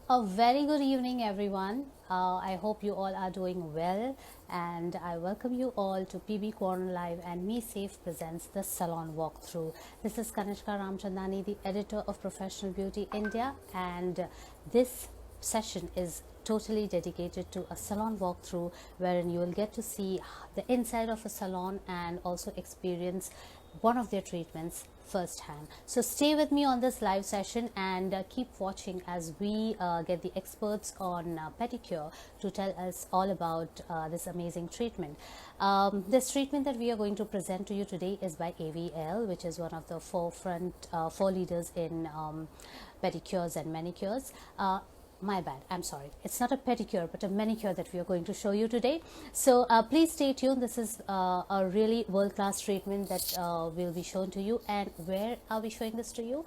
A very good evening, everyone. I hope you all are doing well, and I welcome you all to PB Corner Live and Me Safe presents the Salon Walkthrough. This is Kanishka Ramchandani, the editor of Professional Beauty India, and this session is totally dedicated to a salon walkthrough wherein you will get to see the inside of a salon and also experience one of their treatments firsthand. So stay with me on this live session and keep watching as we get the experts on pedicure to tell us all about this amazing treatment. This treatment that we are going to present to you today is by AVL, which is one of the four leaders in pedicures and manicures. My bad, I'm sorry, it's not a pedicure but a manicure that we are going to show you today. So please stay tuned. This is a really world-class treatment that will be shown to you. And where are we showing this to you?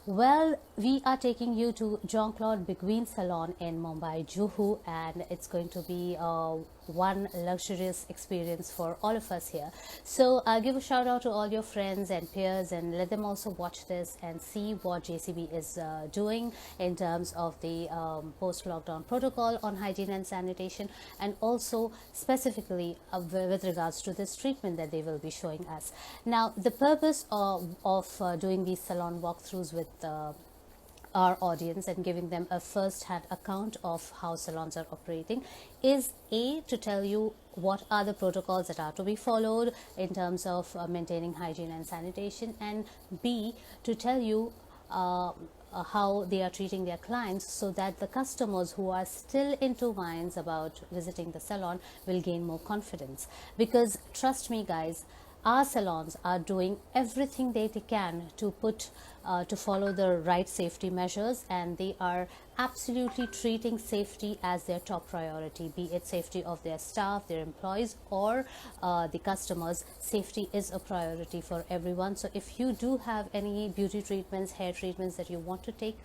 Well, we are taking you to Jean-Claude Beguine Salon in Mumbai, Juhu, and it's going to be one luxurious experience for all of us here. So give a shout out to all your friends and peers and let them also watch this and see what JCB is doing in terms of the post-lockdown protocol on hygiene and sanitation, and also specifically with regards to this treatment that they will be showing us. Now, the purpose of doing these salon walkthroughs with our audience and giving them a first-hand account of how salons are operating is A, to tell you what are the protocols that are to be followed in terms of maintaining hygiene and sanitation, and B, to tell you how they are treating their clients so that the customers who are still in two minds about visiting the salon will gain more confidence. Because trust me guys, our salons are doing everything they can to follow the right safety measures, and they are absolutely treating safety as their top priority, be it safety of their staff, their employees, or the customers. Safety is a priority for everyone. So if you do have any beauty treatments, hair treatments that you want to take,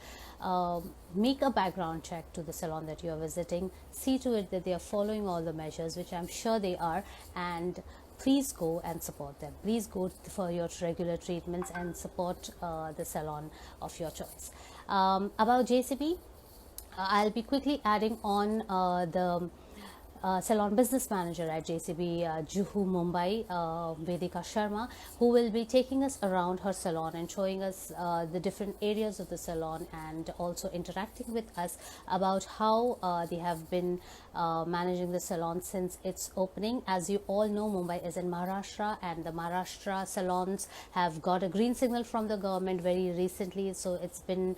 make a background check to the salon that you are visiting. See to it that they are following all the measures, which I'm sure they are, and please go and support them. Please go for your regular treatments and support the salon of your choice. About JCB, I'll be quickly adding on the salon business manager at JCB Juhu Mumbai, Vedika Sharma, who will be taking us around her salon and showing us the different areas of the salon and also interacting with us about how they have been managing the salon since its opening. As you all know, Mumbai is in Maharashtra, and the Maharashtra salons have got a green signal from the government very recently, so it's been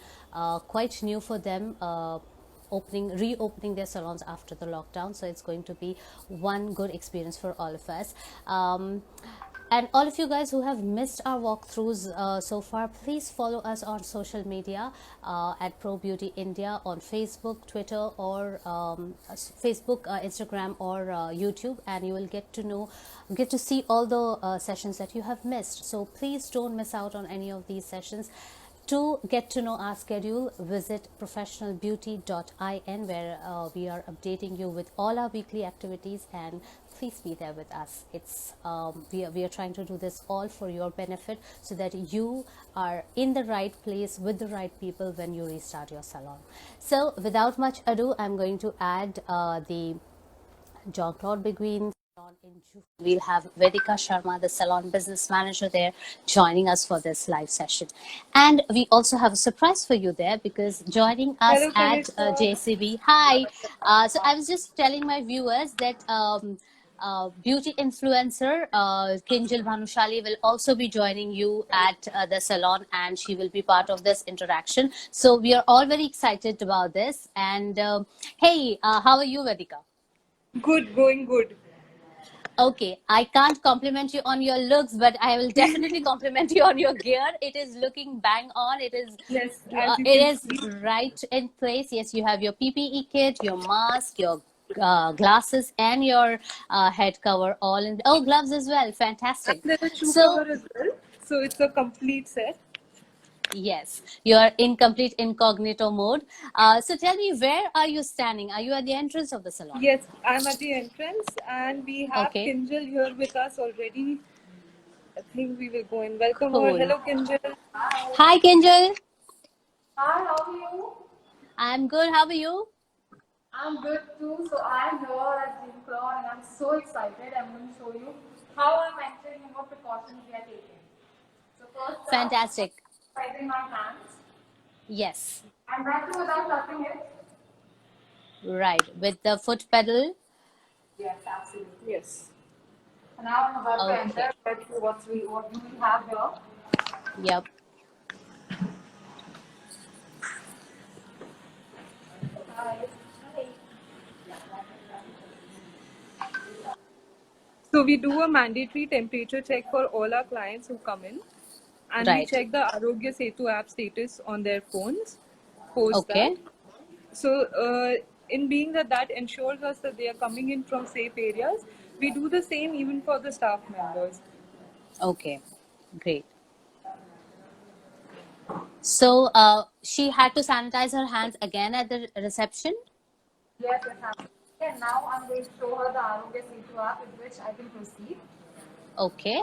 quite new for them. Reopening their salons after the lockdown, so it's going to be one good experience for all of us. And all of you guys who have missed our walkthroughs so far, please follow us on social media at Pro Beauty India on Facebook, Twitter, or Instagram, or YouTube, and you will get to see all the sessions that you have missed. So please don't miss out on any of these sessions. To get to know our schedule, visit professionalbeauty.in, where we are updating you with all our weekly activities, and please be there with us. It's we are trying to do this all for your benefit, so that you are in the right place with the right people when you restart your salon. So without much ado, I'm going to add the Jean-Claude Beguine in Juhu. We'll have Vedika Sharma, the salon business manager there, joining us for this live session. And we also have a surprise for you there, because joining us Hello, at Kanishka. JCB, hi. So I was just telling my viewers that beauty influencer Kinjal Bhanushali will also be joining you at the salon, and she will be part of this interaction. So we are all very excited about this. And hey, how are you, Vedika? Good, going good. Okay, I can't compliment you on your looks, but I will definitely compliment you on your gear. It is looking bang on. Yes, as you It can is see. right in place. Yes, you have your PPE kit, your mask, your glasses, and your head cover all in. Oh, gloves as well. And Fantastic. there's a shoe So cover as well. So it's a complete set. yes, you are in complete incognito mode. So tell me, where are you standing? Are you at the entrance of the salon? Yes, I'm at the entrance and we have Okay, Kinjal here with us already. I think we will go in. Welcome her. cool. Hello, Kinjal. Hi, Kinjal. Hi, how are you? I'm good. How are you? I'm good too. So I'm here at Gym Crown and I'm so excited. I'm going to show you how I'm entering and what precautions we are taking. So first up, Fantastic. wiping my hands Yes. and that too without touching it. Right. With the foot pedal. Yes, absolutely. Yes. And now I'm about to Okay. enter. Let's see what do we have here. Yep. Hi. Hi. So we do a mandatory temperature check for all our clients who come in, and we Right. check the Arogya Setu app status on their phones. Post that. Okay. So, in being that ensures us that they are coming in from safe areas, we do the same even for the staff members. Okay. Great. So, she had to sanitize her hands again at the reception. Yes, yes, absolutely. And now I'm going to show her the Arogya Setu app with which I can proceed. Okay.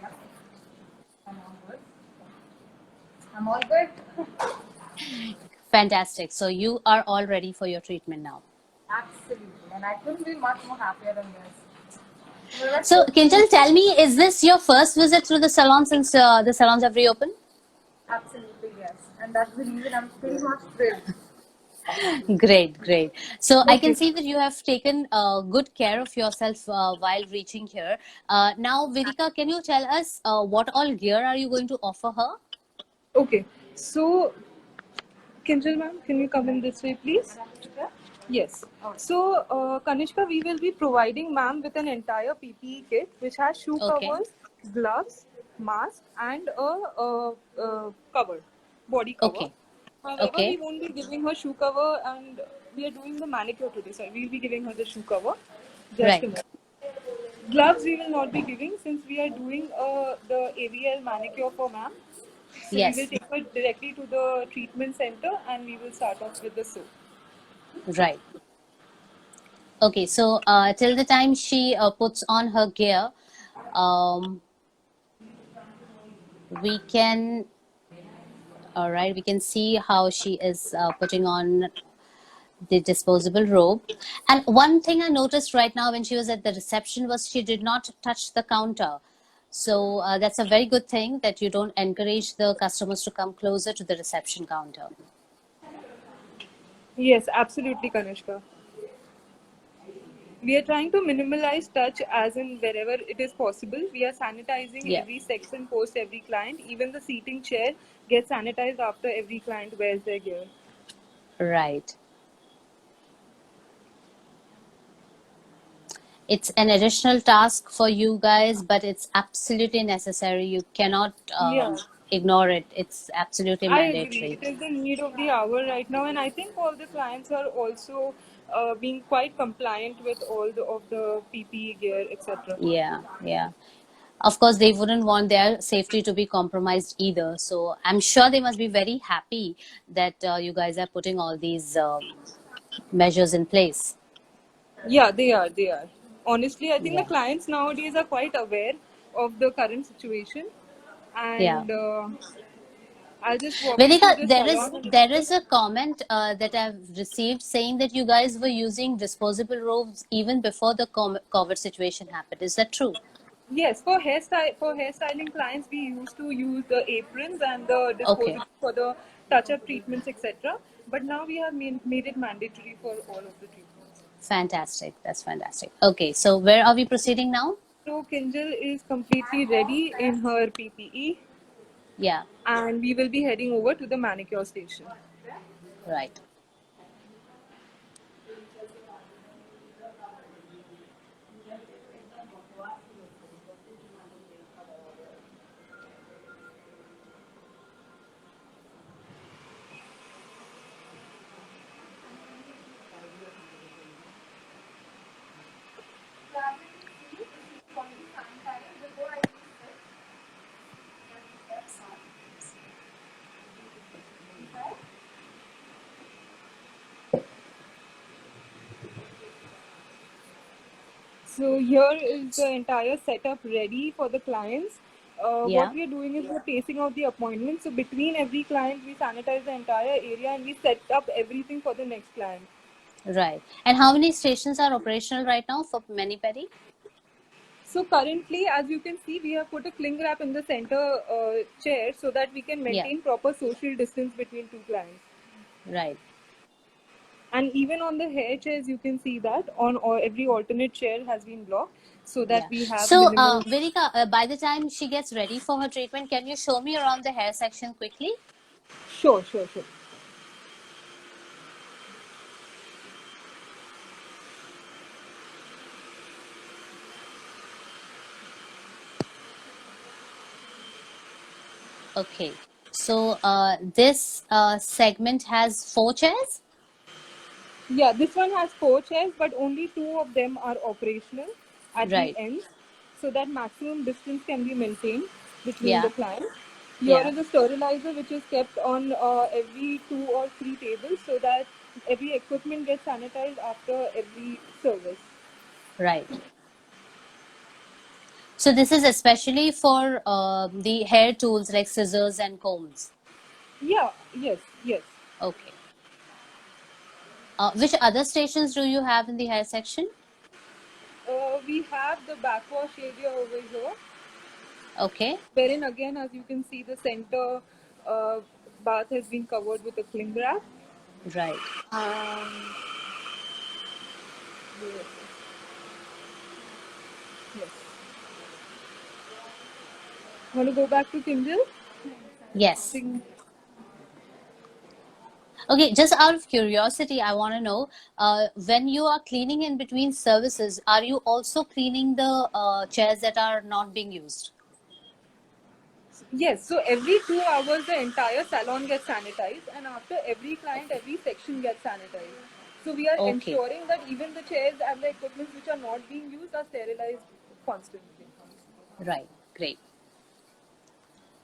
Yeah, I'm all good. I'm all good. Fantastic. So, you are all ready for your treatment now. Absolutely. And I couldn't be much more happier than this. So let's So, proceed. Kinjal, tell me, is this your first visit to the salon since the salons have reopened? Absolutely, yes. And that's the reason I'm pretty much thrilled. Great, great. So I can Okay. see that you have taken good care of yourself while reaching here. Now, Vidika, can you tell us what all gear are you going to offer her? Okay. So, Kinjal ma'am, can you come in this way, please? Yes. So, Kanishka, we will be providing ma'am with an entire PPE kit which has shoe Okay, covers, gloves, mask, and cover, body cover. okay, However, we okay, won't be giving her shoe cover, and we are doing the manicure today, so we'll be giving her the shoe cover. Just a right. minute. Gloves we will not be giving since we are doing the AVL manicure for ma'am. So we will Yes, take her directly to the treatment center and we will start off with the soap. right. Okay, so till the time she puts on her gear, um, we can, all right, we can see how she is putting on the disposable robe. And one thing I noticed right now when she was at the reception was she did not touch the counter. So that's a very good thing that you don't encourage the customers to come closer to the reception counter. Yes, absolutely, Kanishka. We are trying to minimalize touch as in wherever it is possible. We are sanitizing Yeah, every section post every client. Even the seating chair gets sanitized after every client wears their gear. right. It's an additional task for you guys, but it's absolutely necessary. You cannot Yeah, ignore it. It's absolutely I agree. mandatory. It is the need of the hour right now, and I think all the clients are also being quite compliant with all of the PPE gear, etc. Yeah, yeah. Of course, they wouldn't want their safety to be compromised either. So I'm sure they must be very happy that you guys are putting all these measures in place. Yeah, they are. They are. Honestly, I think the Yeah, clients nowadays are quite aware of the current situation, yeah. and I'll just walk you through Vedika, the there is salon a little there bit. is a comment that I've received saying that you guys were using disposable robes even before the COVID situation happened. Is that true? Yes, for hairstyling clients, we used to use the aprons and the Okay, disposable for the touch-up treatments, etc. But now we have made it mandatory for all of the treatments. fantastic. That's fantastic. Okay, so where are we proceeding now? So Kinjal is completely ready in her PPE, Yeah, and we will be heading over to the manicure station. right. So here is the entire setup ready for the clients. Yeah. what we are doing is we're pacing out the appointment. So between every client, we sanitize the entire area and we set up everything for the next client. Right. And how many stations are operational right now for Mani Pedi? So currently, as you can see, we have put a cling wrap in the center chair so that we can Yeah. maintain proper social distance between two clients. Right. And even on the hair chairs, you can see that on every alternate chair has been blocked so that Yeah. we have So, minimal. Virika, by the time she gets ready for her treatment, can you show me around the hair section quickly? Sure, sure, sure. Okay. So, this segment has 4 chairs? Yeah, this one has 4 chairs, but only 2 of them are operational at the Right. ends so that maximum distance can be maintained between the Yeah. clients. Here Yeah. is a sterilizer which is kept on every 2 or 3 tables so that every equipment gets sanitized after every service. Right. So, this is especially for the hair tools like scissors and combs. Yeah, yes, yes. Okay. Which other stations do you have in the hair section? We have the backwash area over here, Okay. wherein again, as you can see, the center uh, bath has been covered with a cling wrap. Right. Yes. Yes. Want to go back to Kinjal? Yes. Sing. Okay, just out of curiosity, I want to know when you are cleaning in between services, are you also cleaning the chairs that are not being used? Yes, so every 2 hours the entire salon gets sanitized, and after every client, Okay. every section gets sanitized. So we are Okay. ensuring that even the chairs and the equipment which are not being used are sterilized constantly. Right. Great.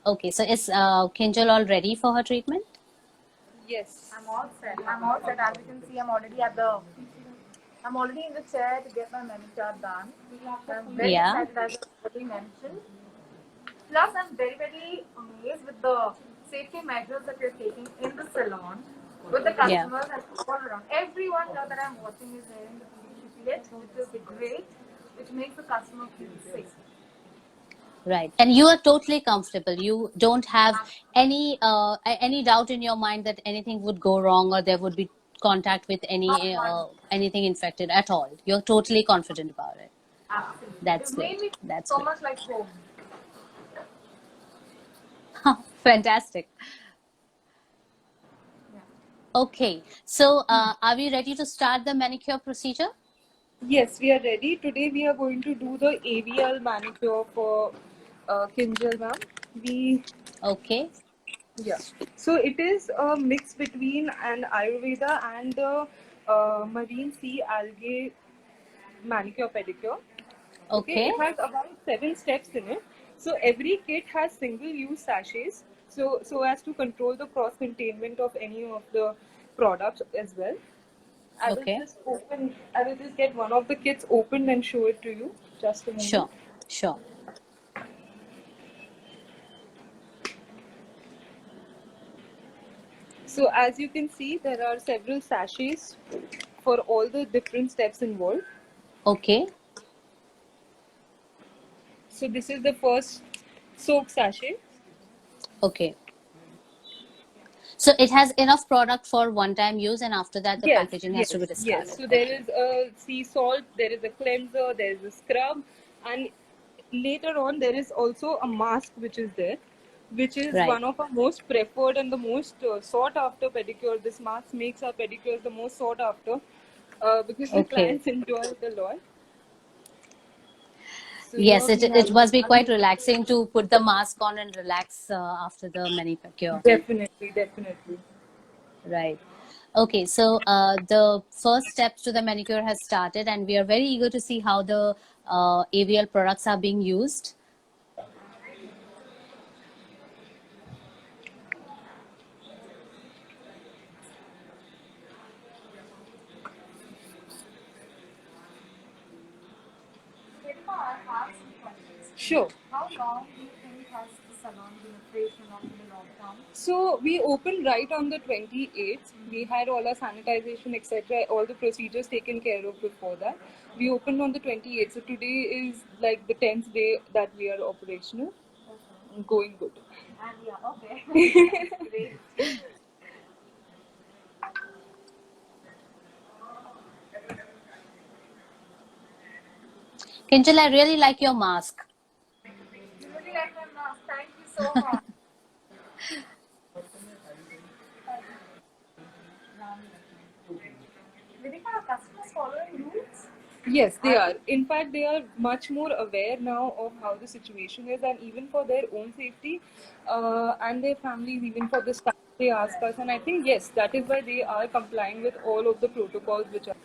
Okay, so is Kinjal all ready for her treatment? Yes. I'm all set. I'm all set. As you can see, I'm already in the chair to get my manicure done. I'm very Yeah. excited, as I already mentioned. Plus, I'm very, very amazed with the safety measures that you're taking in the salon with the Yeah. customers and all around. Everyone here that I'm watching is wearing the PPE kit, which is great, which makes the customer feel safe. Right. And you are totally comfortable. You don't have any doubt in your mind that anything would go wrong or there would be contact with Not one. anything infected at all. You're totally confident about it. Absolutely. That's It made great. me That's so great. much like home. Fantastic. Yeah. Okay. So, are we ready to start the manicure procedure? Yes, we are ready. Today we are going to do the AVL manicure for Kinjal ma'am. We Okay. Yeah. So it is a mix between an Ayurveda and the marine sea algae manicure pedicure. Okay, Okay. it has about 7 steps in it. So every kit has single-use sachets. So as to control the cross containment of any of the products as well. Okay. I will just get one of the kits opened and show it to you. Just a moment. Sure. Sure. So as you can see, there are several sachets for all the different steps involved. Okay. So this is the first soap sachet. Okay. So it has enough product for one-time use, and after that, the Yes, packaging has yes, to be yes. discarded. So there Okay. is a sea salt, there is a cleanser, there is a scrub, and later on there is also a mask which is there, which is Right. one of our most preferred and the most sought after pedicure. This mask makes our pedicures the most sought after because the Okay. clients enjoy it a lot. So here Yes, we it have must be quite relaxing to put the mask on and relax after the manicure. definitely, definitely. Right. Okay, so the first steps to the manicure has started, and we are very eager to see how the AVL products are being used. Vedika, I have some questions. Sure. How long do you think salon been operational after the lockdown? So we opened right on the 28th. We had all our sanitization, etc., all the procedures taken care of before that. We opened on the 28th. So today is like the 10th day that we are operational. Going good. And yeah, okay. Great. Kinjal, I really like your mask. You really like my mask. Thank you so much. Vidika, are customers following rules? Yes, they are. In fact, they are much more aware now of how the situation is, and even for their own safety and their families, even for the staff, they ask us. And I think, yes, that is why they are complying with all of the protocols which are.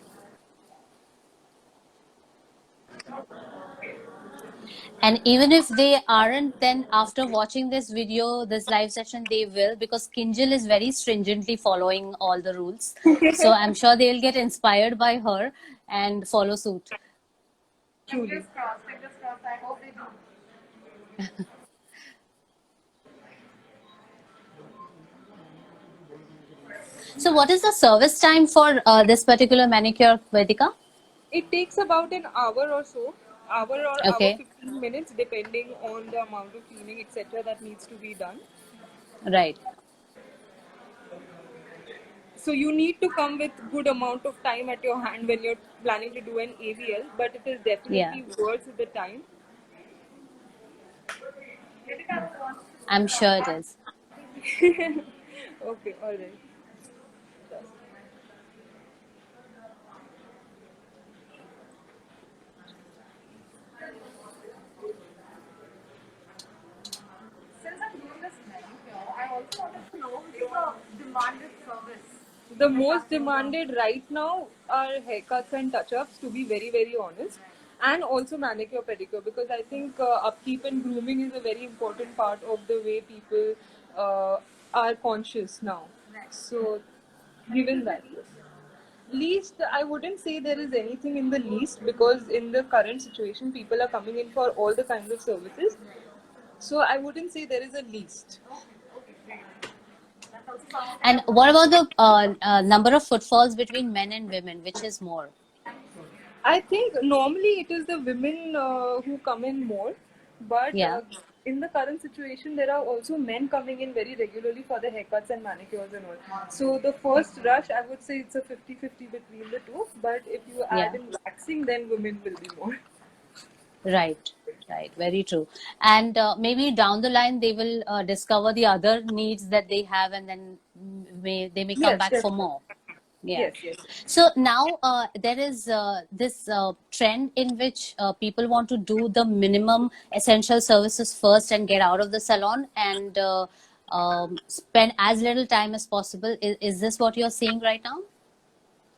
And even if they aren't, then after watching this video, this live session, they will, because Kinjal is very stringently following all the rules. So I'm sure they'll get inspired by her and follow suit. Truly. Fingers crossed, fingers crossed. I hope they do. So what is the service time for this particular manicure, Vedika? It takes about an hour or so, hour or hour Okay, 15 minutes, depending on the amount of cleaning, etc., that needs to be done. right. So you need to come with good amount of time at your hand when you're planning to do an AVL, but it is Yeah, definitely worth the time. I'm sure it is. Okay, all right. Since I'm doing this manicure, I also wanted to know which is the demanded service. The most demanded right now are haircuts and touch-ups, to be very, very honest, and also manicure, pedicure, because I think upkeep and grooming is a very important part of the way people are conscious now. So, given that. Least, I wouldn't say there is anything in the least, because in the current situation, people are coming in for all the kinds of services. So I wouldn't say there is a least. That also sounds And what about the number of footfalls between men and women? Which is more? I think normally it is the women who come in more, but Yeah. in the current situation, there are also men coming in very regularly for the haircuts and manicures and all. So the first rush, I would say it's a 50-50 between the two, but if you add Yeah. in waxing, then women will be more. Right, right, very true. And maybe down the line they will discover the other needs that they have, and then they may come Yes, back for definitely. more. Yeah. Yes, yes. So now there is this trend in which people want to do the minimum essential services first and get out of the salon and spend as little time as possible. Is this what you're seeing right now?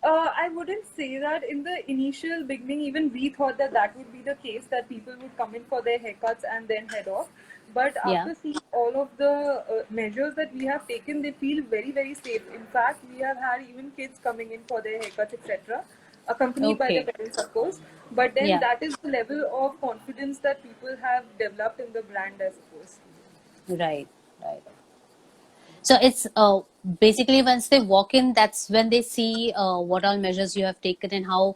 I wouldn't say that. In the initial beginning, even we thought that that would be the case, that people would come in for their haircuts and then head off. But Yeah. after seeing all of the measures that we have taken, they feel very, very safe. In fact, we have had even kids coming in for their haircuts, etc., accompanied by their Okay. parents, of course. But then Yeah. that is the level of confidence that people have developed in the brand, I suppose. Right. Right. So it's basically once they walk in, that's when they see what all measures you have taken and how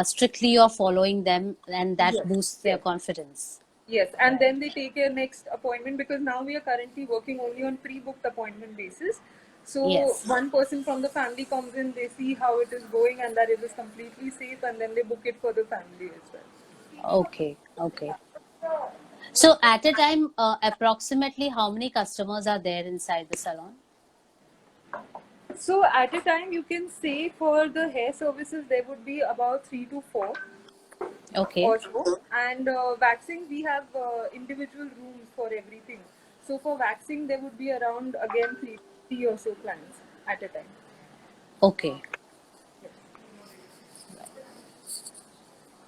strictly you're following them, and that Yes, boosts their yes. confidence. Yes, and Right. then they take a next appointment, because now we are currently working only on pre-booked appointment basis. So Yes. one person from the family comes in, they see how it is going and that it is completely safe, and then they book it for the family as well. Okay. Okay. So at a time, approximately how many customers are there inside the salon? So at a time, you can say for the hair services there would be about 3 to 4 Okay. or so, and waxing we have individual rooms for everything. So for waxing there would be around again three or so clients at a time. Okay.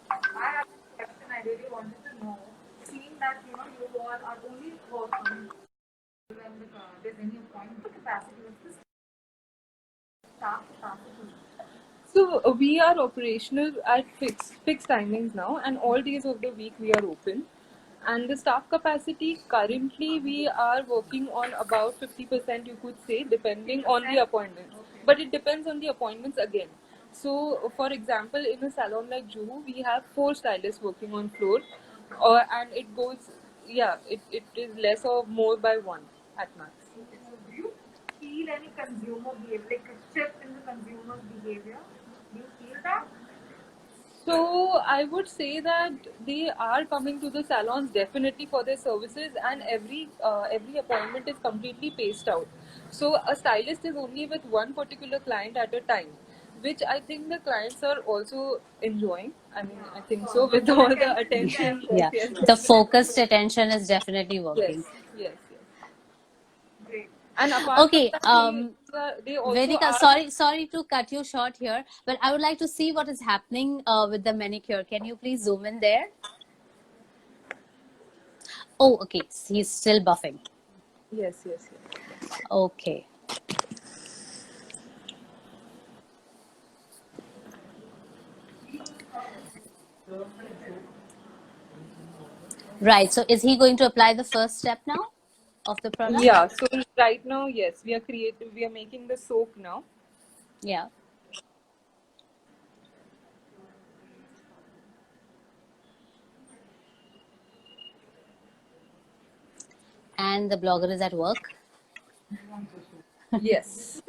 I have a question I really wanted to know. Seeing that you all are only working when there's any appointment capacity, what's the staff capacity? So we are operational at fixed timings now, and all days of the week we are open. And the staff capacity, currently we are working on about 50%, you could say, depending on the appointments. But it depends on the appointments again. So, for example, in a salon like Juhu, we have 4 stylists working on floor, and it goes, it is less or more by 1 at max. Okay, so do you feel any consumer behavior, like a shift in the consumer's behavior? Do you feel that? So I would say that they are coming to the salons definitely for their services, and every appointment is completely paced out. So a stylist is only with one particular client at a time, which I think the clients are also enjoying. I mean, I think so with all the attention. Yeah, Yes, the focused attention is definitely yes, working. yes. Great. And apart from Okay, that, they also Vedika, are. sorry to cut you short here, but I would like to see what is happening with the manicure. Can you please zoom in there? Oh, okay, he's still buffing. Yes, yes, yes. Okay. Right. So is he going to apply the first step now of the product? Yeah. So right now, yes, we are creative. We are making the soap now. Yeah. And the blogger is at work. Yes.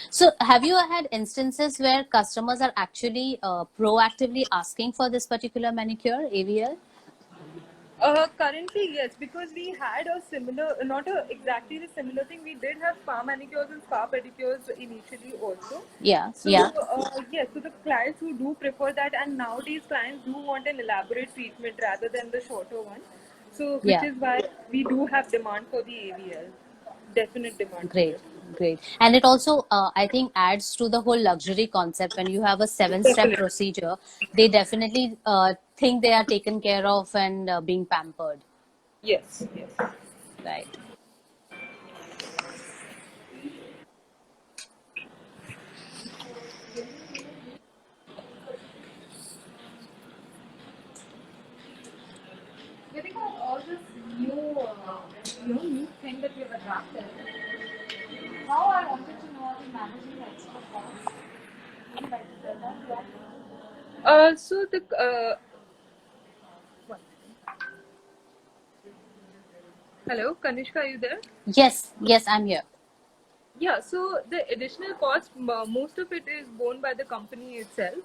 So have you had instances where customers are actually proactively asking for this particular manicure, AVL? Currently, yes, because we had a similar, not a exactly the similar thing. We did have spa manicures and spa pedicures initially also. Yeah, So, yeah. yes, so the clients who do prefer that, and nowadays clients do want an elaborate treatment rather than the shorter one. So, which Yeah. is why we do have demand for the AVL. Definite demand for Great, it. great. And it also, I think, adds to the whole luxury concept. When you have a 7-step Definitely. procedure, they definitely think they are taken care of and being pampered. Yes, yes. Right. Getting all this new, new thing that we have adapted. How I wanted to know are we managing the extra costs? Would you like to tell that? So the hello, Kanishka, are you there? Yes, yes, I'm here. Yeah, so the additional cost, most of it is borne by the company itself.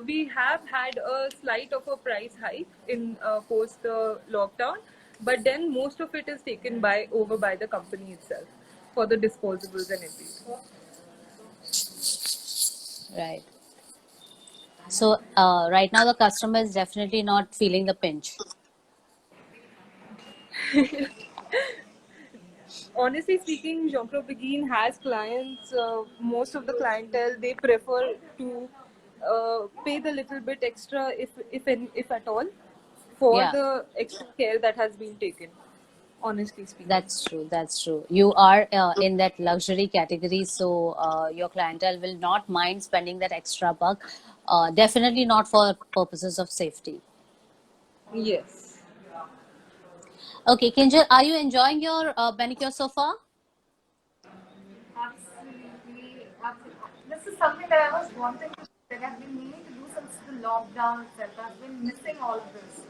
We have had a slight of a price hike in post the lockdown, but then most of it is taken by over by the company itself for the disposables and everything. Right. So right now the customer is definitely not feeling the pinch. Honestly speaking, Jean-Claude Begin has clients. Most of the clientele they prefer to pay the little bit extra, if at all, for Yeah, the extra care that has been taken. Honestly speaking. that's true. That's true. You are in that luxury category, so your clientele will not mind spending that extra buck. Definitely not for purposes of safety. Yes. Okay, Kinjal, are you enjoying your manicure so far? Absolutely, absolutely. This is something that I was wanting to do, that I've been meaning to do since the lockdown itself. I've been missing all of this.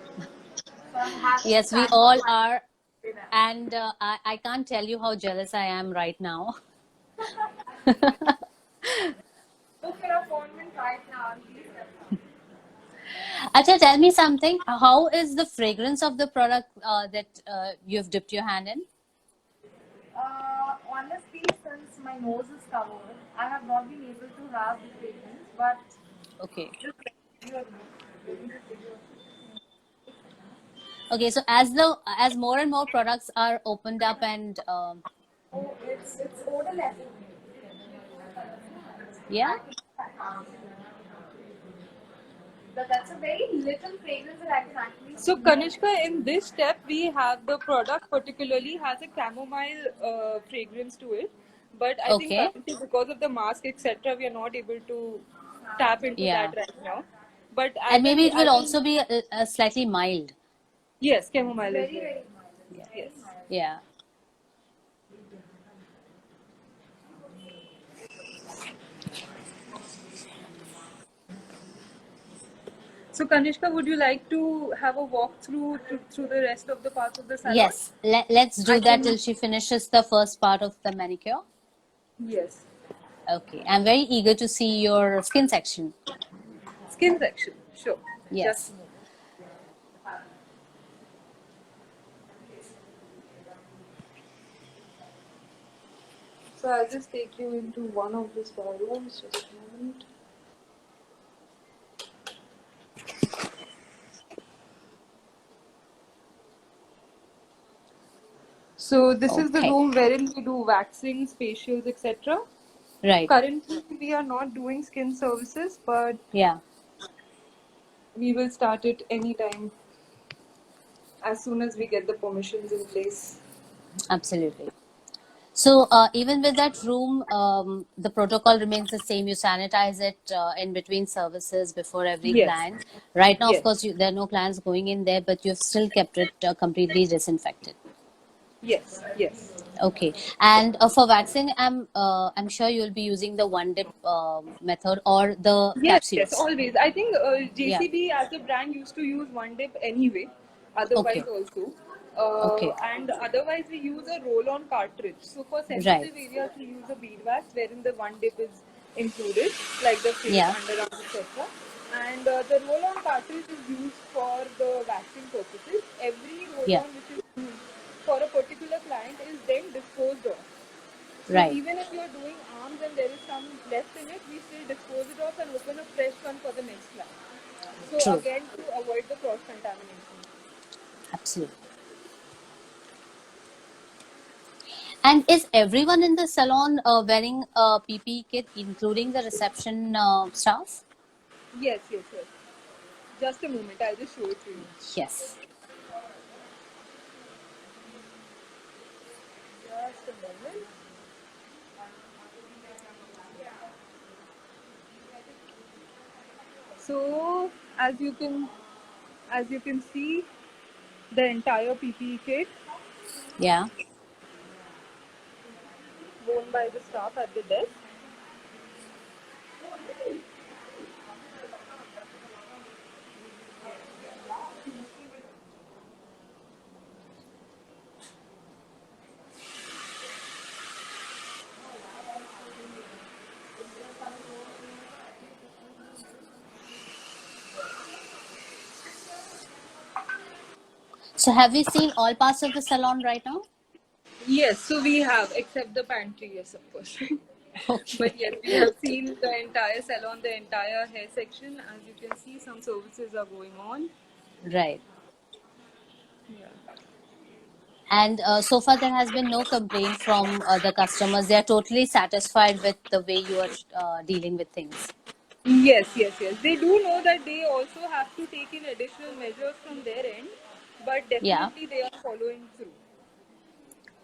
So I'm happy to Yes, we finally all are, say that. and I can't tell you how jealous I am right now. Book your appointment right now and please come. Acha, tell me something. How is the fragrance of the product that you've dipped your hand in? Honestly, since my nose is covered, I have not been able to have the fragrance, but Okay. just give you a look. Let me just give you a Okay, so as more and more products are opened up and Oh, it's odorless. yeah, But that's a very little fragrance that I can actually So smell. Kanishka, in this step, we have the product particularly has a chamomile fragrance to it, But I think Okay. currently, because of the mask, etc., we are not able to tap into Yeah. that right now. But And maybe it will as in also be a slightly mild. yes, chamomile is Very, there. very mild. Yeah. Yes. Yeah. So Kanishka, would you like to have a walk through the rest of the parts of the salon? Yes. Let's I do that till can. she finishes the first part of the manicure. Yes. Okay. I'm very eager to see your skin section. Skin section. Sure. Just a Yes. moment. So I'll just take you into one of the spa rooms. Just a moment. So this is the Okay. room wherein we do waxings, facials, etc. Right. Currently, we are not doing skin services, but Yeah. we will start it anytime as soon as we get the permissions in place. Absolutely. So even with that room, the protocol remains the same. You sanitize it in between services before every Yes, client. Right now, of yes, course, there are no clients going in there, but you've still kept it completely disinfected. yes, yes. Okay. And for waxing, I'm sure you'll be using the one dip method or the Yes, yes, capsules. always. I think Yeah. JCB as a brand used to use one dip anyway, otherwise Okay. also. Okay. And otherwise, we use a roll on cartridge. So, for Right. sensitive areas, we use a bead wax wherein the one dip is included, like the face, Yeah. underarms, etc. And the roll on cartridge is used for the waxing purposes. Every roll Yeah. on which is used for a particular client is then disposed of. So Right. even if you are doing arms and there is some left in it, we still dispose it off and open a fresh one for the next client. So True. again, to avoid the cross contamination. Absolutely. And is everyone in the salon wearing a PPE kit, including the reception staff? Yes, yes, yes. Just a moment, I'll just show it to you. Yes. Just a moment. So as you can see, the entire PPE kit Yeah. worn by the staff at the desk. So have we seen all parts of the salon right now? Yes, so we have, except the pantry, yes, of course. Okay. But yes, we have seen the entire salon, the entire hair section. As you can see, some services are going on. Right. Yeah. And so far, there has been no complaint from the customers. They are totally satisfied with the way you are dealing with things. Yes, yes, yes. They do know that they also have to take in additional measures from their end, but Yeah. definitely they are following through.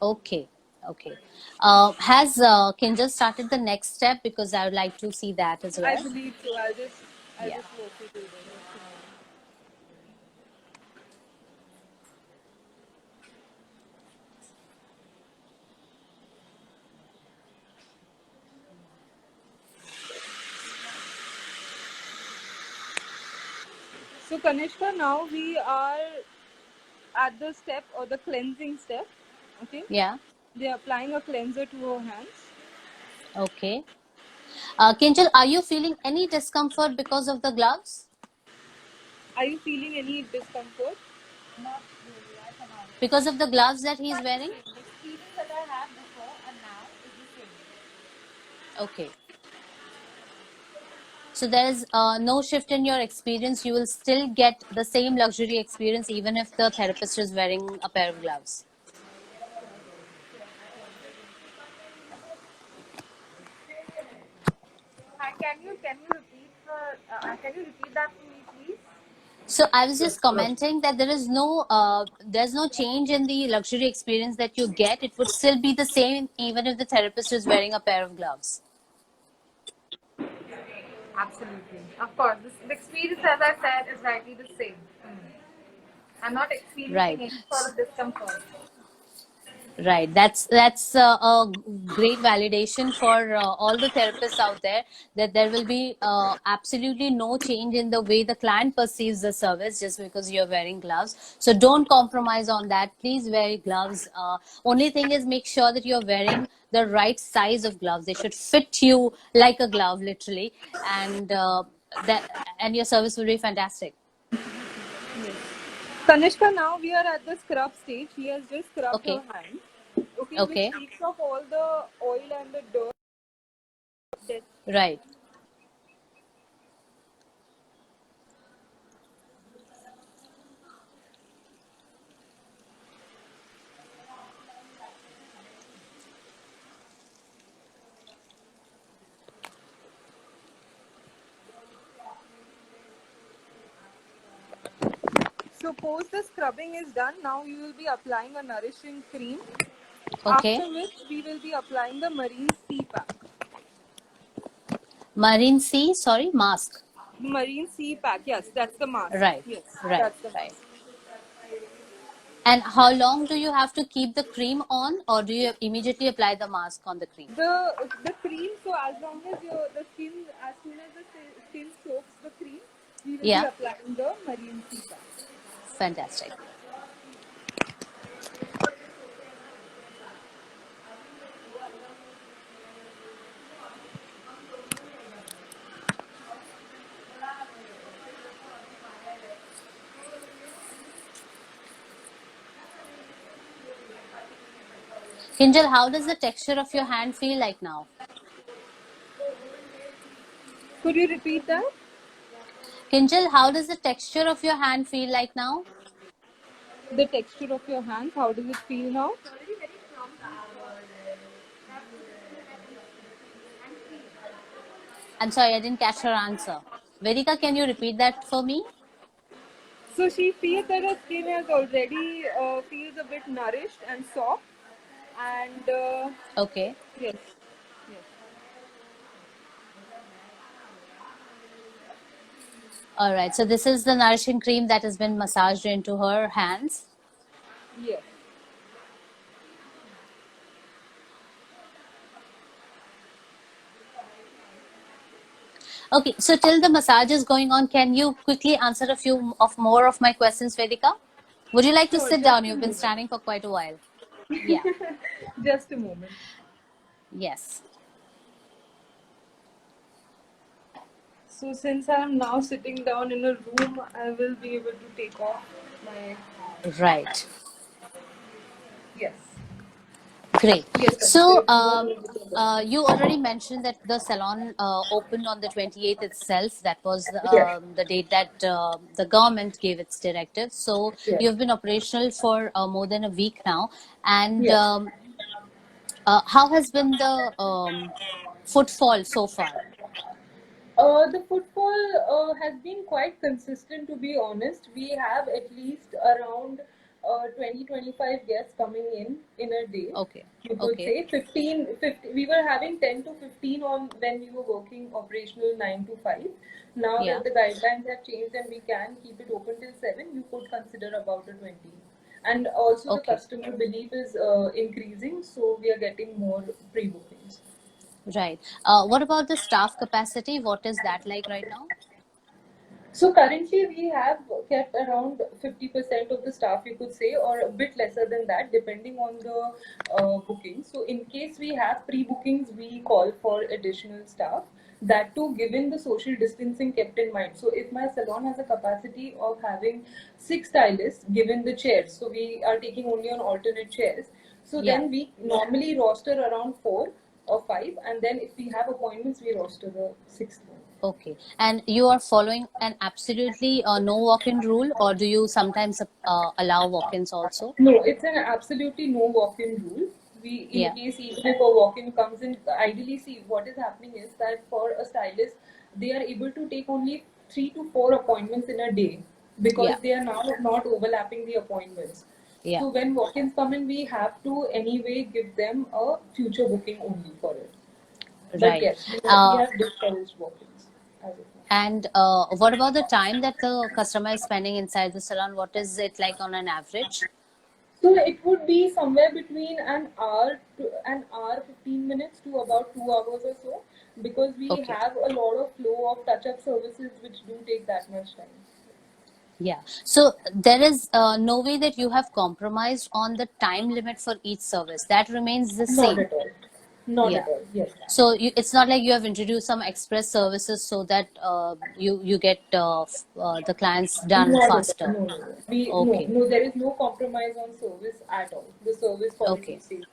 Okay. Okay. Has Kinjal started the next step? Because I would like to see that as I well. believe so. I'll Yeah. just walk you through this. So Kanishka, now we are at the step or the cleansing step. Okay, Yeah. they are applying a cleanser to our hands. Okay. Kinjal, are you feeling any discomfort because of the gloves? Are you feeling any discomfort? Not really, I cannot. Because of the gloves that he's Quite the wearing? same. The experience that I had before and now is the same. Okay. So there's no shift in your experience. You will still get the same luxury experience even if the therapist is wearing a pair of gloves. Hi, can you repeat that for me, please? So I was just commenting that there's no change in the luxury experience that you get. It would still be the same even if the therapist is wearing a pair of gloves. Absolutely. Of course, the experience, as I said, is rightly the same. I'm not experiencing Right. any sort of discomfort. Right. That's a great validation for all the therapists out there that there will be absolutely no change in the way the client perceives the service just because you're wearing gloves. So don't compromise on that. Please wear gloves. Only thing is make sure that you're wearing the right size of gloves. They should fit you like a glove, literally, and that and your service will be fantastic. Kanishka, now we are at the scrub stage. He has just scrubbed her Okay. hand, okay, which Okay. takes off all the oil and the dirt. Right. So, post the scrubbing is done. Now you will be applying a nourishing cream. Okay. After which we will be applying the Marine C pack. Marine C. Sorry, mask. Marine C pack. Yes, that's the mask. Right, Yes, right, that's the right. mask. And how long do you have to keep the cream on, or do you immediately apply the mask on the cream? The cream. So as long as the skin, as soon as the skin soaks the cream, we will be Yeah, applying the Marine C pack. fantastic. Kinjal, how does the texture of your hand feel like now? Could you repeat that? Kinjal, how does the texture of your hand feel like now? The texture of your hands. How does it feel now? I'm sorry, I didn't catch her answer. Vedika, can you repeat that for me? So she feels that her skin has already feels a bit nourished and soft, and Okay. yes, yes, All right. So this is the nourishing cream that has been massaged into her hands. yes. Okay. So till the massage is going on, can you quickly answer a few of more of my questions, Vedika? Would you like to Sure, sit just down? a You've been moment. standing for quite a while. Yeah. Just a moment. Yes. So since I am now sitting down in a room, I will be able to take off my Right. yes. Great. Yes, So, sir. you already mentioned that the salon opened on the 28th itself. That was Yes. the date that the government gave its directive. So, Yes. you have been operational for more than a week now. And Yes. how has been the footfall so far? The footfall has been quite consistent, to be honest. We have at least around 20-25 guests coming in a day. Okay. You could Okay. say 15. We were having 10 to 15 on when we were working operational 9 to 5. Now Yeah. that the guidelines have changed and we can keep it open till 7, you could consider about a 20. And also the Okay. customer belief is increasing, so we are getting more pre-bookings. Right. What about the staff capacity? What is that like right now? So currently we have kept around 50% of the staff, you could say, or a bit lesser than that, depending on the booking. So in case we have pre-bookings, we call for additional staff. That too, given the social distancing kept in mind. So if my salon has a capacity of having 6 stylists, given the chairs, so we are taking only on alternate chairs. So Yeah. then we normally roster around 4 or 5, and then if we have appointments, we roster the sixth one. Okay. And you are following an absolutely no walk-in rule, or do you sometimes allow walk-ins also? No, it's an absolutely no walk-in rule. We, in Yeah. case even if a walk-in comes in, ideally, see what is happening is that for a stylist, they are able to take only 3 to 4 appointments in a day. because Yeah. they are now not overlapping the appointments. Yeah. So when walk-ins come in, we have to anyway give them a future booking only for it. But Right. yes, we Uh, have discouraged walk-ins as of now. and what about the time that the customer is spending inside the salon? What is it like on an average? So it would be somewhere between an hour 15 minutes to about 2 hours or so, because we Okay. have a lot of flow of touch-up services which do take that much time. Yeah. So there is no way that you have compromised on the time limit for each service. That remains the Not same. at all. Not Yeah. at all. Yes. So it's not like you have introduced some express services so that you get the clients done Not at all. faster. No, no, no. We no, Okay. no. There is no compromise on service at all. The service quality Okay. stays.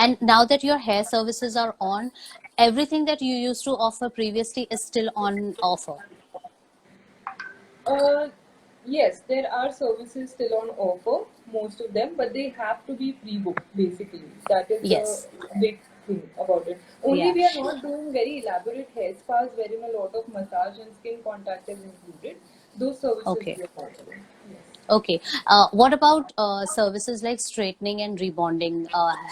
And now that your hair services are on, everything that you used to offer previously is still on offer. Uh, yes, there are services still on offer, most of them, but they have to be pre-booked. Basically, that is the Yes. big thing about it. Only Yeah. we are not doing very elaborate hair spas wherein a lot of massage and skin contact is included. Those services Okay. we are not doing. Yes. Okay. What about services like straightening and rebonding?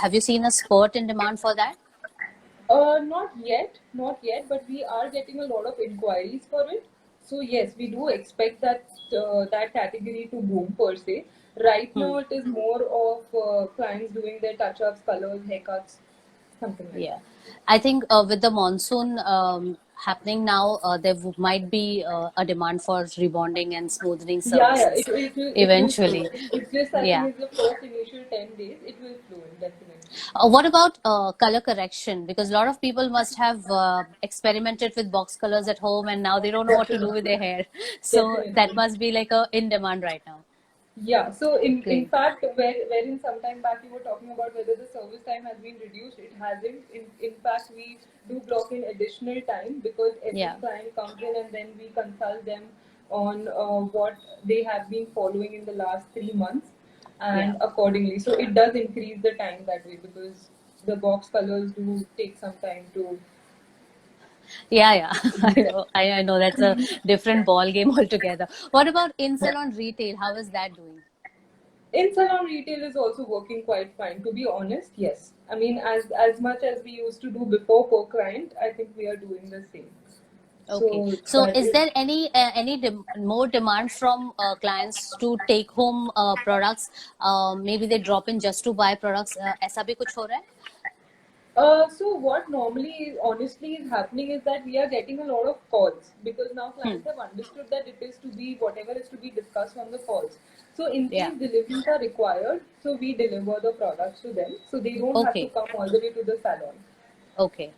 Have you seen a spurt in demand for that? Not yet, not yet, but we are getting a lot of inquiries for it. So yes, we do expect that category to boom per se. Right Hmm. now, it is more of clients doing their touch-ups, colors, haircuts, something like Yeah, that. I think with the monsoon happening now, there might be a demand for rebonding and smoothing Yeah, yeah, services it will flow eventually. in. It's just I think Yeah. it's the first initial 10 days. It will flow in definitely. What about color correction? Because a lot of people must have experimented with box colors at home and now they don't know what to do with Definitely, their hair. So that definitely. must be like a in demand right now. Yeah, so in Great. fact, wherein some time back you were talking about whether the service time has been reduced, it hasn't. In fact, we do block in additional time because every Yeah. client comes in and then we consult them on what they have been following in the last 3 months, Yeah. and accordingly. So it does increase the time that way because the box colors do take some time to Yeah, yeah. I reset. know. I know that's a different ball game altogether. What about in salon retail? How is that doing? In salon retail is also working quite fine. To be honest, yes. I mean, as much as we used to do before per client, I think we are doing the same. Okay. So So that is is there more demand from clients to take home products? Maybe they drop in just to buy products. ऐसा भी कुछ हो रहा है? so what normally honestly is happening is that we are getting a lot of calls because now Hmm. clients have understood that it is to be whatever is to be discussed on the calls. So in Yeah. case deliveries are required, so we deliver the products to them, so they don't have to Okay. come all the way to the salon. Okay.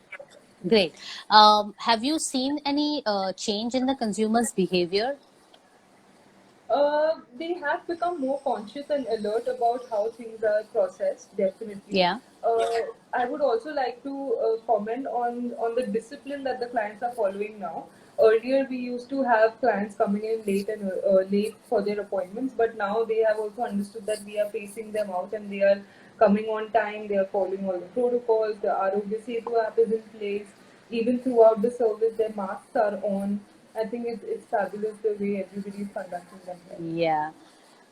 Great. Have you seen any change in the consumer's behavior? They have become more conscious and alert about how things are processed, definitely. Yeah. I would also like to comment on the discipline that the clients are following now. Earlier, we used to have clients coming in late and late for their appointments, but now they have also understood that we are pacing them out and they are coming on time. They are following all the protocols. The Arogya Setu app is in place. Even throughout the service, their masks are on. I think it's fabulous the way everybody is conducting themselves. Yeah.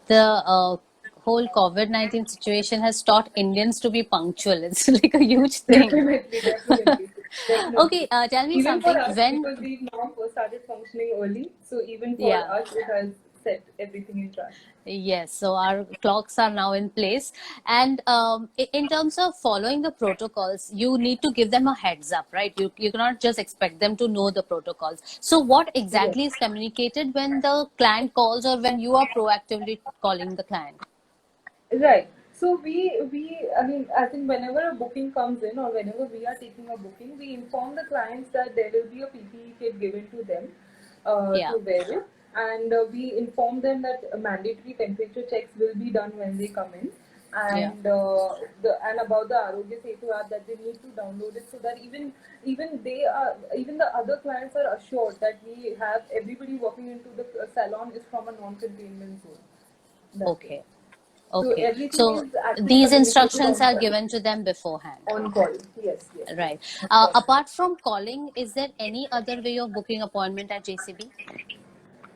The whole COVID-19 situation has taught Indians to be punctual. It's like a huge thing. Definitely, definitely, definitely. Okay, tell me Even for something. us, When, because we've now started functioning early, so even for yeah, us, it has set everything in track. yes, so our clocks are now in place. And in terms of following the protocols, you need to give them a heads up, right? You cannot just expect them to know the protocols. So, what Yes. exactly is communicated when the client calls or when you are proactively calling the client? Right. So I mean, I think whenever a booking comes in or whenever we are taking a booking, we inform the clients that there will be a PPE kit given to them Yeah, to wear it, and we inform them that mandatory temperature checks will be done when they come in, yeah. and and about the Arogya Setu app that they need to download it so that even the other clients are assured that we have everybody walking into the salon is from a non-containment zone. That way. Okay. So Okay. everything So is actually these communicated instructions on are call. given to them beforehand. On call. Yes, yes, yes. Right. On call. Apart from calling, is there any other way of booking appointment at JCB?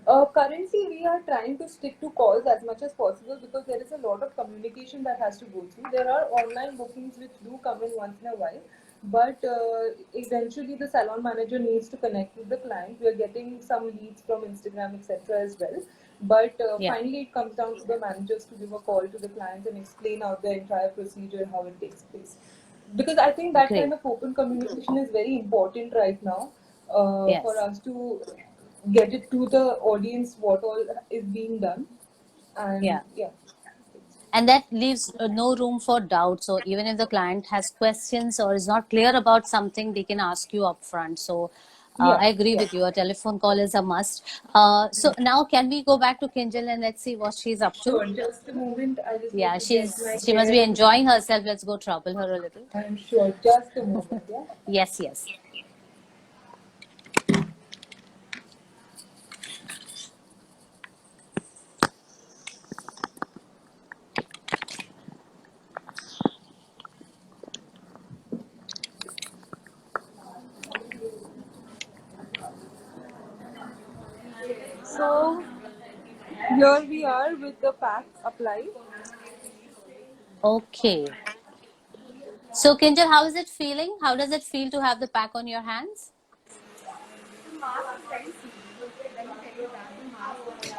Currently, we are trying to stick to calls as much as possible because there is a lot of communication that has to go through. There are online bookings which do come in once in a while, but eventually the salon manager needs to connect with the client. We are getting some leads from Instagram, etc. as well. But Yeah, finally, it comes down to the managers to give a call to the client and explain out the entire procedure, how it takes place. Because I think that kind great. of open communication is very important right now for Yes. us to get it to the audience what all is being done. And Yeah. yeah. And that leaves no room for doubt. So even if the client has questions or is not clear about something, they can ask you upfront. So Yeah, I agree yeah. with you. A telephone call is a must. So now can we go back to Kinjal and let's see what she's up to? Sure, just a moment. I just need Yeah, to get my she must hair. be enjoying herself. Let's go trouble her a little. I'm sure. Just a moment. Yeah. Yes, yes. So here we are with the pack applied. Okay. So Kinjal, how is it feeling? How does it feel to have the pack on your hands? The mask is very smooth. Let me tell you that the mask is, as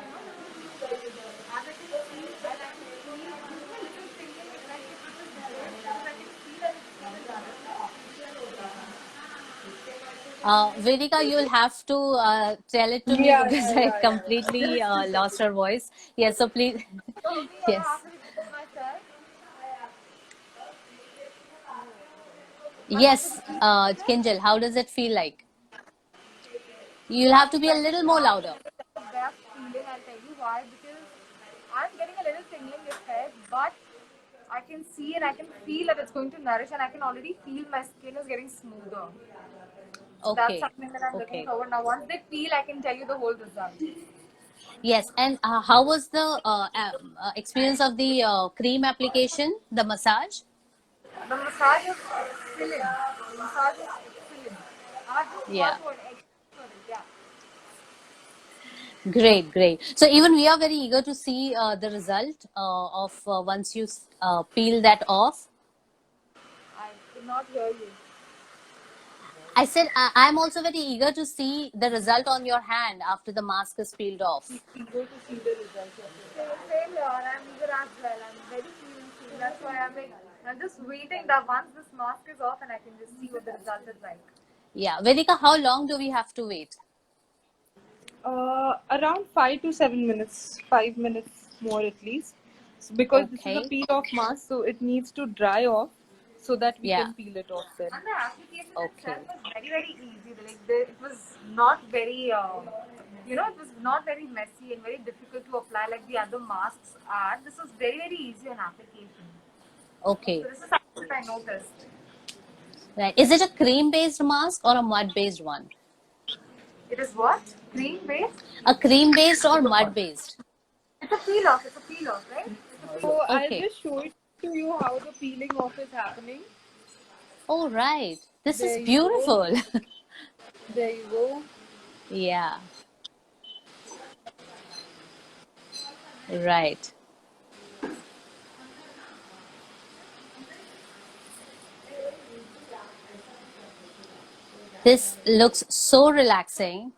I can see, as I can feel, this is a little tingling, like if it is good, because I can feel that it's going to Vedika, you'll have to tell it to me Yeah, because yeah, I yeah, yeah, yeah. completely Just a lost second. her voice. Yes, so please. So maybe I Yes. have to repeat myself. I have to Yes, repeat Kinjal, how does it feel like? You'll have That's to be a very little more calm. louder. It is the best feeling. I'll tell you why. Because I'm getting a little tingling in this head, but I can see and I can feel that it's going to nourish, and I can already feel my skin is getting smoother. So that's Okay. something that I'm looking Okay. forward. Now, once they peel, I can tell you the whole result. Yes. And how was the experience of the cream application, the massage? The massage is excellent. The massage is excellent. I have just Yeah. one word, excellent. Yeah. Great, great. So even we are very eager to see the result of once you peel that off. I could not hear you. I said I'm also very eager to see the result on your hand after the mask is peeled off. Eager to see the results of it. Same here. I'm eager as well. I'm very keen. That's why I'm just waiting that once this mask is off and I can just see what the result is like. Yeah, Vedika, how long do we have to wait? Around 5 to 7 minutes, 5 minutes more at least. So because this is a Okay. peel off mask, so it needs to dry off so that we Yeah. can peel it off then. And the application Okay. itself was very, very easy. It was not very, it was not very messy and very difficult to apply like the other masks are. This was very, very easy on application. So Okay. this is something that I noticed. Right. Is it a cream-based mask or a mud-based one? It is what? Cream based? A cream-based or mud-based? It's a peel off. It's a peel off, right? It's a peel So off. I'll Okay. just show it to you how the peeling off is happening. Oh, right. This is There you go. beautiful. There you go. Yeah. Right. This looks so relaxing.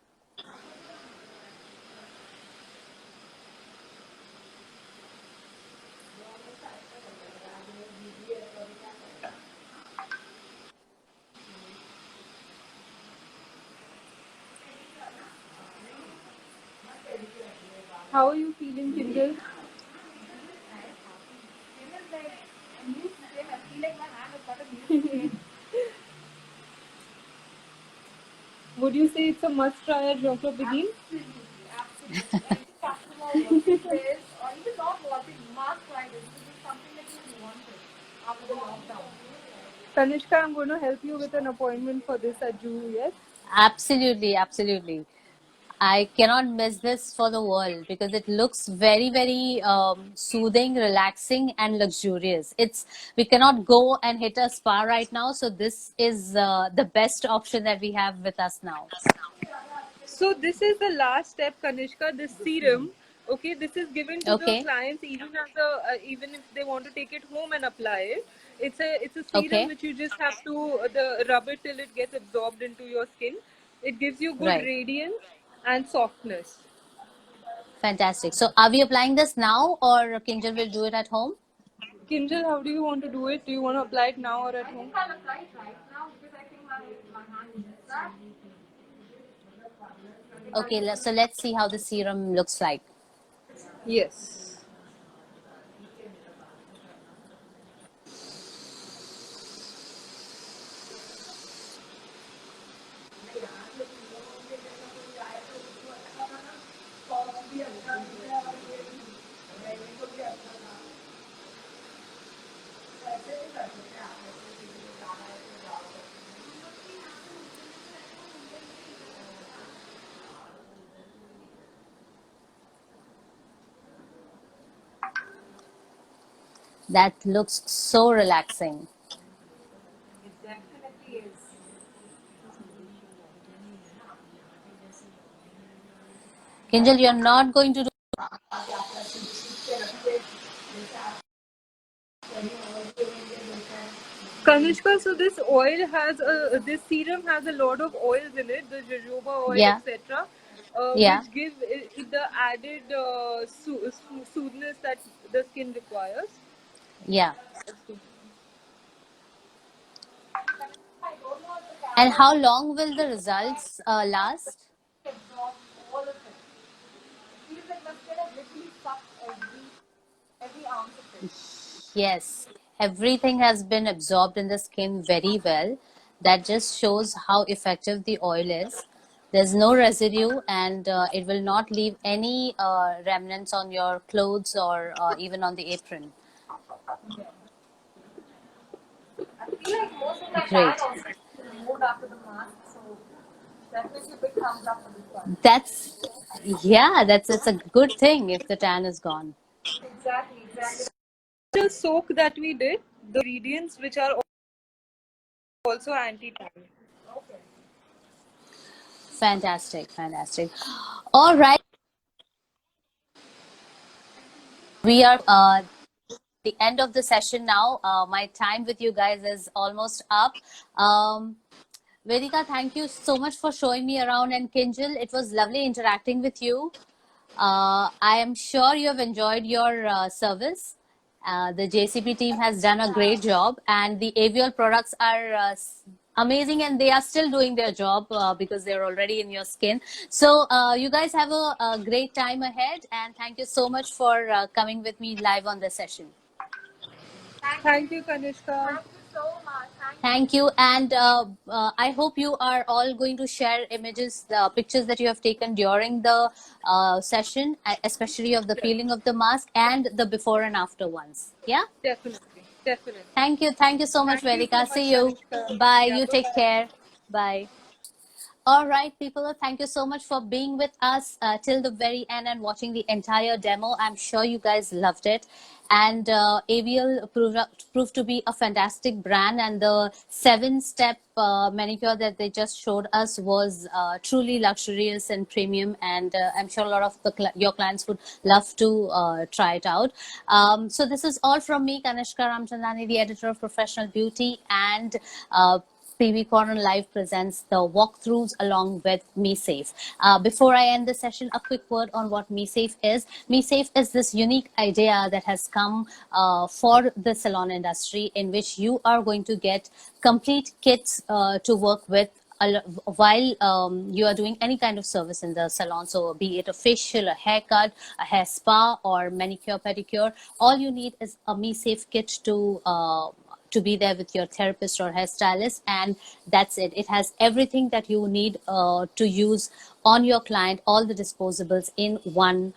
How are you feeling, Kindle? Skin is like a new skin. I feel like my hand has got a new skin. Would you say it's a must try at Joker Begin? Absolutely, absolutely. Any customer watching this or even not watching must try this. This is something that you wanted after the lockdown. Kanishka, I'm going to help you with an appointment for this at Juhu, yes? Absolutely, absolutely. I cannot miss this for the world because it looks very, very soothing, relaxing, and luxurious. We cannot go and hit a spa right now, so this is the best option that we have with us now. So this is the last step, Kanishka. This serum, okay, this is given to the Okay. clients even if they want to take it home and apply it. It's a serum Okay. which you just have to the rub it till it gets absorbed into your skin. It gives you good Right. radiance and softness. Fantastic. So are we applying this now or Kinjal will do it at home? Kinjal, how do you want to do it? Do you want to apply it now or at I home? think I'll apply it right now because I think my hand needs that. I think I'll Okay, just so let's see how the serum looks like. Yes. That looks so relaxing. it definitely is. Kinjal, you're not going to do. Kanishka, so this serum has a lot of oils in it, the jojoba oil, Yeah, etc., yeah, which give it the added soothness that the skin requires. yeah. I don't know if the And camera how long will the results last? absorbs all of it. It feels like my skin has literally sucked every ounce of it. Yes, everything has been absorbed in the skin very well. That just shows how effective the oil is. There's no residue, and it will not leave any remnants on your clothes or even on the apron. I feel like most of my tan Great. also removed after the mask, so definitely a big thumbs up for this one. That's yeah, that's a good thing if the tan is gone. Exactly, exactly. The soak that we did, the ingredients which are also anti-tan. Okay. Fantastic, fantastic. All right, we are the end of the session now. My time with you guys is almost up. Vedika, thank you so much for showing me around, and Kinjal, it was lovely interacting with you. I am sure you have enjoyed your service. The JCP team has done a great job, and the AVL products are amazing, and they are still doing their job because they're already in your skin. So, you guys have a great time ahead, and thank you so much for coming with me live on the session. Thank you, Kanishka. Thank you so much. Thank you. Thank you, and I hope you are all going to share images, the pictures that you have taken during the session, especially of the peeling of the mask and the before and after ones. Yeah. Definitely, definitely. Thank you so much, Thank you so Vedika. much, See you. Kanishka. Bye. Yeah, You bye take bye. care. Bye. All right, people, thank you so much for being with us till the very end and watching the entire demo. I'm sure you guys loved it. And AVL proved to be a fantastic brand. And the 7-step manicure that they just showed us was truly luxurious and premium. And I'm sure a lot of your clients would love to try it out. So this is all from me, Kanishka Ramchandani, the editor of Professional Beauty. And PB Corner Live presents the walkthroughs along with MeSafe. Before I end the session, a quick word on what MeSafe is. MeSafe is this unique idea that has come for the salon industry, in which you are going to get complete kits to work with while you are doing any kind of service in the salon. So be it a facial, a haircut, a hair spa, or manicure, pedicure, all you need is a MeSafe kit to be there with your therapist or hairstylist, and that's it. It has everything that you need to use on your client, all the disposables in one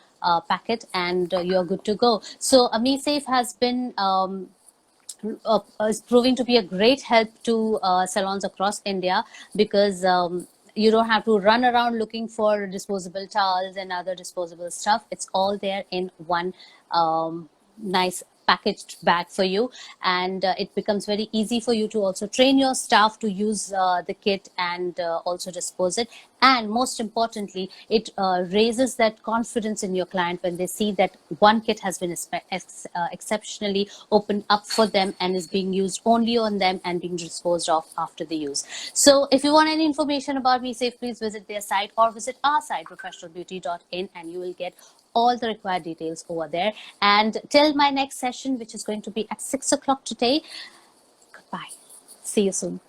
packet, and you're good to go. So MeSafe has been is proving to be a great help to salons across India, because you don't have to run around looking for disposable towels and other disposable stuff. It's all there in one nice packaged bag for you, and it becomes very easy for you to also train your staff to use the kit and also dispose it. And most importantly, it raises that confidence in your client when they see that one kit has been exceptionally opened up for them and is being used only on them and being disposed of after the use. So if you want any information about MeSafe, please visit their site or visit our site, professionalbeauty.in, and you will get all the required details over there. And till my next session, which is going to be at 6 o'clock today, goodbye. See you soon.